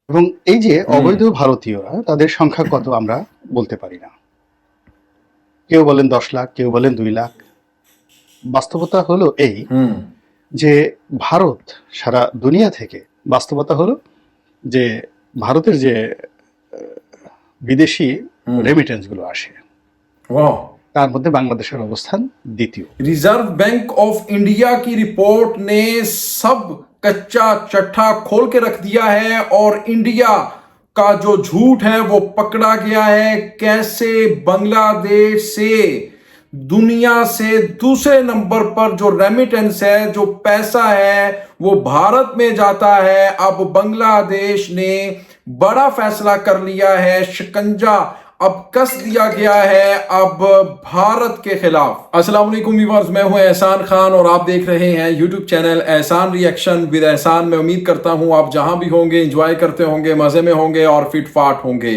এবং এই যে অবৈধ ভারতীয়রা তাদের সংখ্যা কত আমরা বলতে পারি না। কেউ বলেন 10 লাখ, কেউ বলেন 2 লাখ। বাস্তবতা হলো এই যে ভারত সারা দুনিয়া থেকে, বাস্তবতা হলো যে ভারতের যে বিদেশি রেমিটেন্স গুলো আসে তার মধ্যে বাংলাদেশের অবস্থান দ্বিতীয়। रिजर्व बैंक ऑफ इंडिया की रिपोर्ट ने सब कच्चा चट्टा खोल के रख दिया है और इंडिया का जो झूठ है वो पकड़ा गया है। कैसे बांग्लादेश से दुनिया से दूसरे नंबर पर जो रेमिटेंस है, जो पैसा है, वो भारत में जाता है। अब बांग्लादेश ने बड़ा फैसला कर लिया है, शिकंजा अब कस दिया गया है अब भारत के खिलाफ। अस्सलाम वालेकुम व्यूअर्स, मैं हूं एहसान खान और आप देख रहे हैं यूट्यूब चैनल एहसान रिएक्शन विद एहसान। मैं उम्मीद करता हूं आप जहां भी होंगे एंजॉय करते होंगे, मजे में होंगे और फिट फाट होंगे।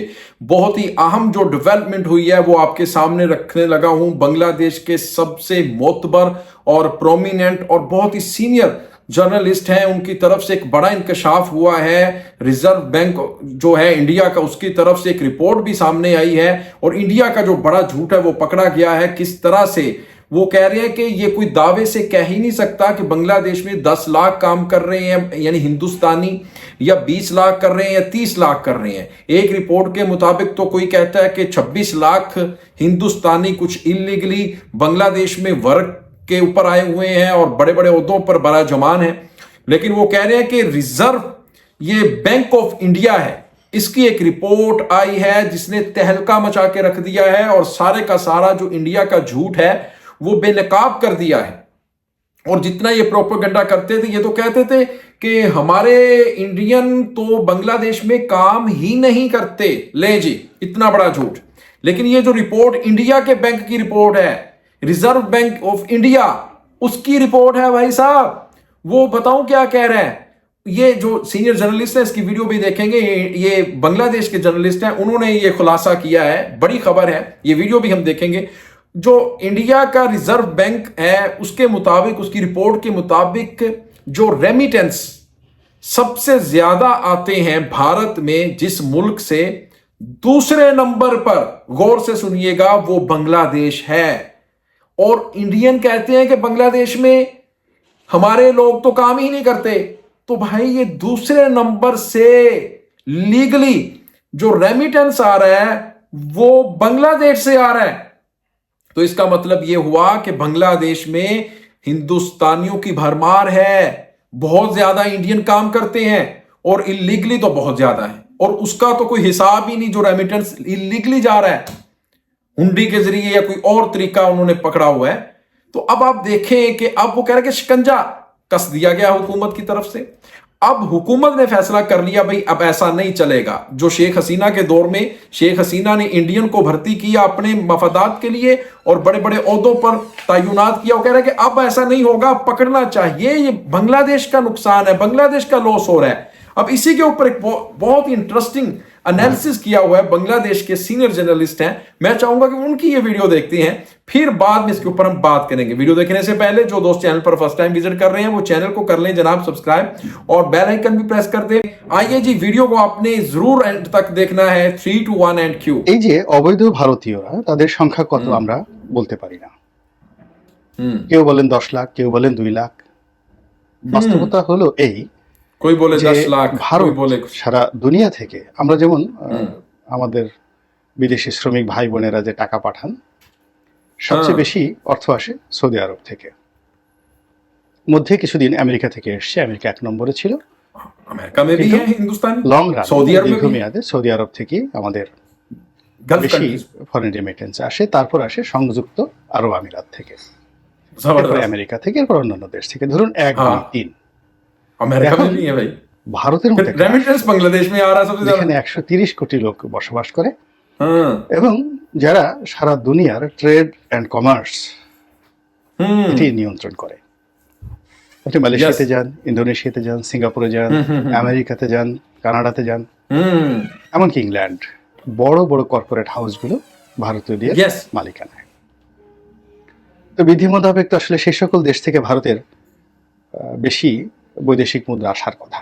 बहुत ही अहम जो डेवलपमेंट हुई है वो आपके सामने रखने लगा हूं। बांग्लादेश के सबसे मोतबर और प्रोमिनेंट और बहुत ही सीनियर जर्नलिस्ट हैं, उनकी तरफ से एक बड़ा इंकशाफ हुआ है। रिजर्व बैंक जो है इंडिया का, उसकी तरफ से एक रिपोर्ट भी सामने आई है और इंडिया का जो बड़ा झूठ है वो पकड़ा गया है। किस तरह से वो कह रहे हैं कि ये कोई दावे से कह ही नहीं सकता कि बांग्लादेश में 10 लाख काम कर रहे हैं यानी हिंदुस्तानी, या 20 लाख कर रहे हैं या 30 लाख कर रहे हैं। एक रिपोर्ट के मुताबिक तो कोई कहता है कि 26 लाख हिंदुस्तानी कुछ इलीगली बांग्लादेश में वर्क के ऊपर आए हुए हैं और बड़े बड़े ओहदों पर बड़ा जमान है। लेकिन वो कह रहे हैं कि रिजर्व ये बैंक ऑफ इंडिया है, इसकी एक रिपोर्ट आई है जिसने तहलका मचा के रख दिया है और सारे का सारा जो इंडिया का झूठ है वो बेनकाब कर दिया है। और जितना ये प्रोपेगेंडा करते थे, ये तो कहते थे कि हमारे इंडियन तो बांग्लादेश में काम ही नहीं करते। ले जी, इतना बड़ा झूठ। लेकिन ये जो रिपोर्ट इंडिया के बैंक की रिपोर्ट है, रिजर्व बैंक ऑफ इंडिया, उसकी रिपोर्ट है भाई साहब। वो बताऊं क्या कह रहे हैं। ये जो सीनियर जर्नलिस्ट है, इसकी वीडियो भी देखेंगे, ये बांग्लादेश के जर्नलिस्ट हैं, उन्होंने ये खुलासा किया है, बड़ी खबर है, ये वीडियो भी हम देखेंगे। जो इंडिया का रिजर्व बैंक है उसके मुताबिक, उसकी रिपोर्ट के मुताबिक जो रेमिटेंस सबसे ज्यादा आते हैं भारत में जिस मुल्क से, दूसरे नंबर पर, गौर से सुनिएगा, वो बांग्लादेश है। और इंडियन कहते हैं कि बांग्लादेश में हमारे लोग तो काम ही नहीं करते। तो भाई ये दूसरे नंबर से लीगली जो रेमिटेंस आ रहा है वो बांग्लादेश से आ रहा है। तो इसका मतलब ये हुआ कि बांग्लादेश में हिंदुस्तानियों की भरमार है, बहुत ज्यादा इंडियन काम करते हैं और इलीगली तो बहुत ज्यादा है। और उसका तो कोई हिसाब ही नहीं जो रेमिटेंस इलीगली जा रहा है, हुंडी के जरिए या कोई और तरीका उन्होंने पकड़ा हुआ है। तो अब आप देखें कि अब वो कह रहे कि शिकंजा कस दिया गया हुकूमत की तरफ से। अब हुकूमत ने फैसला कर लिया भाई अब ऐसा नहीं चलेगा। जो शेख हसीना के दौर में शेख हसीना ने इंडियन को भर्ती किया अपने मफादात के लिए और बड़े बड़े ओहदों पर तैनात किया, वो कह रहे हैं कि अब ऐसा नहीं होगा, पकड़ना चाहिए। ये बांग्लादेश का नुकसान है, बांग्लादेश का लॉस हो रहा है। अब इसी के ऊपर एक बहुत ही इंटरेस्टिंग एनालिसिस किया हुआ है, बांग्लादेश के सीनियर जर्नलिस्ट हैं। मैं चाहूंगा कि उनकी ये वीडियो देखते हैं, फिर बाद में इसके ऊपर हम बात करेंगे। वीडियो देखने से पहले जो दोस्त चैनल पर फर्स्ट टाइम विजिट कर रहे हैं वो चैनल को कर लें जनाब सब्सक्राइब और बेल आइकन भी प्रेस कर दें। आइए जी, वीडियो को आपने जरूर एंड तक देखना है। 3 2 1 एंड क्यू। এই যে অবৈধ ভারতীয়রা তাদের সংখ্যা কত আমরা বলতে পারি না। কেউ বলেন 10 লাখ, কেউ বলেন 2 লাখ। বাস্তবতা হলো এই, कोई बोले 10 लाख, ভারত कोई बोले সারা দুনিয়া থেকে আমরা যেমন আমাদের বিদেশি শ্রমিক ভাই বোনেরা যে টাকা পাঠান, সবচেয়ে বেশি অর্থ আসে সৌদি আরব থেকে। মধ্যে কিছুদিন আমেরিকা থেকে এসছে, আমেরিকা 1 নম্বরে ছিল। अमेरिका में भी है हिंदुस्तान, লং রান, सऊदी अरब में भी দীর্ঘমেয়াদে সৌদি আরব থেকে আমাদের गल्फ বেশি कंट्रीज, ফরেন রেমিটেন্স আসে। তারপর আসে সংযুক্ত আরব আমিরাত থেকে, তারপরে जबरदस्त। আমেরিকা থেকে, এরপর অন্যান্য দেশ থেকে। ধরুন 1 2 3। अमेरिका में এখন भी है भाई। ভারতের মধ্যে रेमिटेंस बांग्लादेश में आ रहा है सबसे যেখানে ज्यादा। 130 কোটি লোক বসবাস করে हाँ, এবং যারা সারা দুনিয়ার ট্রেড অ্যান্ড কমার্স এটি নিয়ন্ত্রণ করে। আপনি মালয়েশিয়াতে যান, ইন্দোনেশিয়াতে যান, সিঙ্গাপুরে যান, আমেরিকাতে যান, কানাডাতে যান, এমনকি ইংল্যান্ড, বড় বড় কর্পোরেট হাউসগুলো ভারতীয়দের Yes. মালিকানায়। তো বিধি মোতাবেক তো আসলে সেই সকল দেশ থেকে ভারতের বেশি বৈদেশিক মুদ্রা আসার কথা।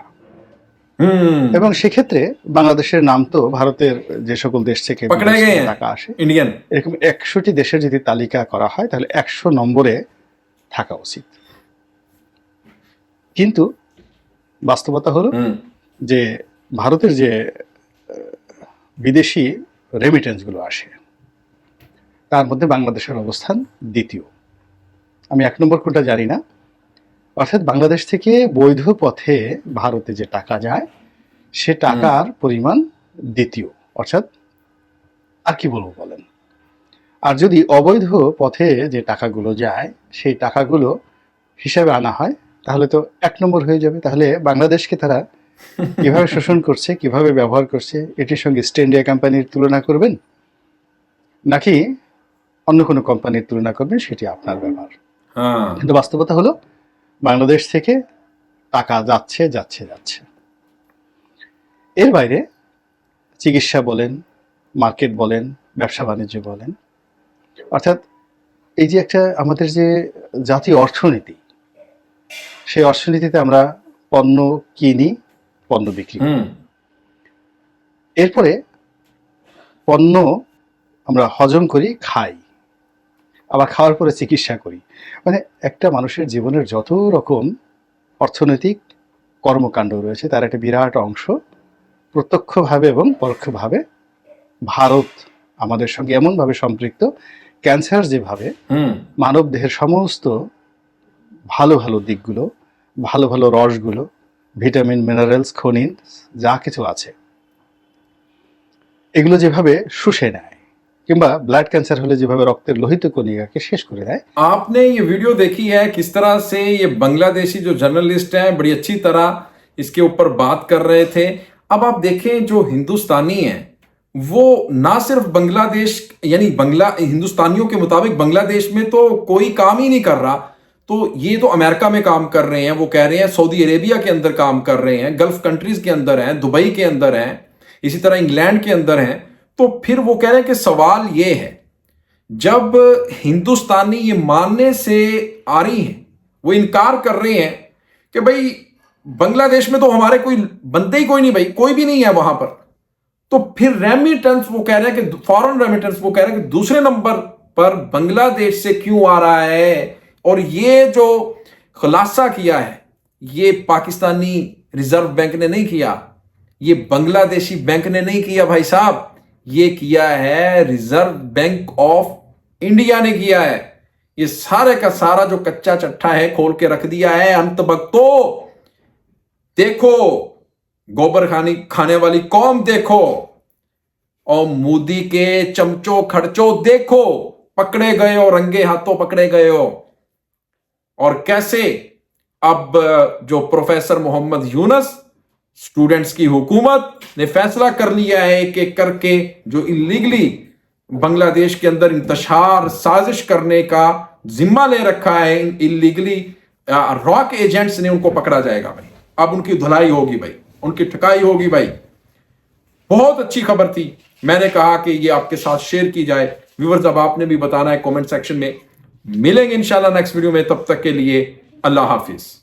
এবং সেক্ষেত্রে বাংলাদেশের নাম তো ভারতের যে সকল দেশ থেকে पकड़े गए हैं টাকা আসে इंडियन। এরকম 100টি দেশের যদি তালিকা করা হয় তাহলে 100 নম্বরে থাকা উচিত। কিন্তু বাস্তবতা হলো যে ভারতের যে বিদেশি রেমিটেন্স গুলো আসে তার মধ্যে বাংলাদেশের অবস্থান দ্বিতীয়। আমি 1 নম্বর কোনটা জানি না। অর্থাৎ বাংলাদেশ থেকে বৈধ পথে ভারতে যে টাকা যায় সে টাকার পরিমাণ দ্বিতীয়। অর্থাৎ আর কি বলবো বলেন, আর যদি অবৈধ পথে যে টাকাগুলো যায় সেই টাকাগুলো হিসাবে আনা হয় তাহলে তো 1 নম্বর হয়ে যাবে। তাহলে বাংলাদেশকে তারা কিভাবে শোষণ করছে, কিভাবে ব্যবহার করছে, এটির সঙ্গে ইস্ট ইন্ডিয়া কোম্পানির তুলনা করবেন নাকি অন্য কোনো কোম্পানির তুলনা করবেন সেটি আপনার ব্যাপার। কিন্তু বাস্তবতা হলো বাংলাদেশ থেকে টাকা যাচ্ছে যাচ্ছে যাচ্ছে। এর বাইরে চিকিৎসা বলেন, মার্কেট বলেন, ব্যবসা বাণিজ্য বলেন, অর্থাৎ এই যে একটা আমাদের যে জাতীয় অর্থনীতি, সেই অর্থনীতিতে আমরা পণ্য কিনি, পণ্য বিক্রি করি, এরপরে পণ্য আমরা হজম করি, খাই, আবার খাওয়ার পরে চিকিৎসা করি। মানে একটা মানুষের জীবনের যত রকম অর্থনৈতিক কর্মকাণ্ড রয়েছে তার একটা বিরাট অংশ প্রত্যক্ষভাবে এবং পরোক্ষভাবে ভারত আমাদের সঙ্গে এমনভাবে সম্পৃক্ত, ক্যান্সার যেভাবে মানব দেহের সমস্ত ভালো ভালো দিকগুলো, ভালো ভালো রসগুলো, ভিটামিন, মিনারেলস, খনিজ যা কিছু আছে এগুলো যেভাবে শুষে নেয়, কিংবা ব্লাড ক্যান্সার হলে যেভাবে রক্তের লোহিত কণিকাকে শেষ করে দেয়। आपने ये वीडियो देखी है किस तरह से ये बांग्लादेशी जो जर्नलिस्ट हैं बड़ी अच्छी तरह इसके ऊपर बात कर रहे थे। अब आप देखें जो हिंदुस्तानी हैं वो ना सिर्फ बांग्लादेश यानी हिंदुस्तानियों के मुताबिक बांग्लादेश में तो कोई काम ही नहीं कर रहा, तो ये तो अमेरिका में काम कर रहे हैं, वो कह रहे हैं सऊदी अरेबिया के अंदर काम कर रहे हैं, गल्फ कंट्रीज के अंदर हैं, दुबई के अंदर हैं, इसी तरह इंग्लैंड के अंदर हैं। तो फिर वो कह रहे हैं कि सवाल ये है जब हिंदुस्तानी ये मानने से आ रही हैं, वो इनकार कर रहे हैं कि भाई बांग्लादेश में तो हमारे कोई बंदे ही कोई नहीं, भाई कोई भी नहीं है वहां पर, तो फिर रेमिटेंस वो कह रहे हैं कि फॉरेन रेमिटेंस वो कह रहे हैं कि दूसरे नंबर पर बांग्लादेश से क्यों आ रहा है। और ये जो खुलासा किया है ये पाकिस्तानी रिजर्व बैंक ने नहीं किया, ये बांग्लादेशी बैंक ने नहीं किया भाई साहब, ये किया है रिजर्व बैंक ऑफ इंडिया ने किया है। ये सारे का सारा जो कच्चा चट्टा है खोल के रख दिया है। अंत भक्तो देखो, गोबर खाने वाली कौम देखो, और मोदी के चमचो खर्चो देखो, पकड़े गए हो, रंगे हाथों पकड़े गए हो। और कैसे अब जो प्रोफेसर मोहम्मद यूनुस, स्टूडेंट्स की हुकूमत ने फैसला कर लिया है एक एक करके जो इलीगली बांग्लादेश के अंदर इंतशार साजिश करने का जिम्मा ले रखा है, इलीगली रॉक एजेंट्स ने उनको पकड़ा जाएगा भाई। अब उनकी धुलाई होगी भाई, उनकी ठकाई होगी भाई। बहुत अच्छी खबर थी, मैंने कहा कि ये आपके साथ शेयर की जाए। व्यूअर्स अब आपने भी बताना है कमेंट सेक्शन में। मिलेंगे इंशाल्लाह नेक्स्ट वीडियो में, तब तक के लिए अल्लाह हाफिज।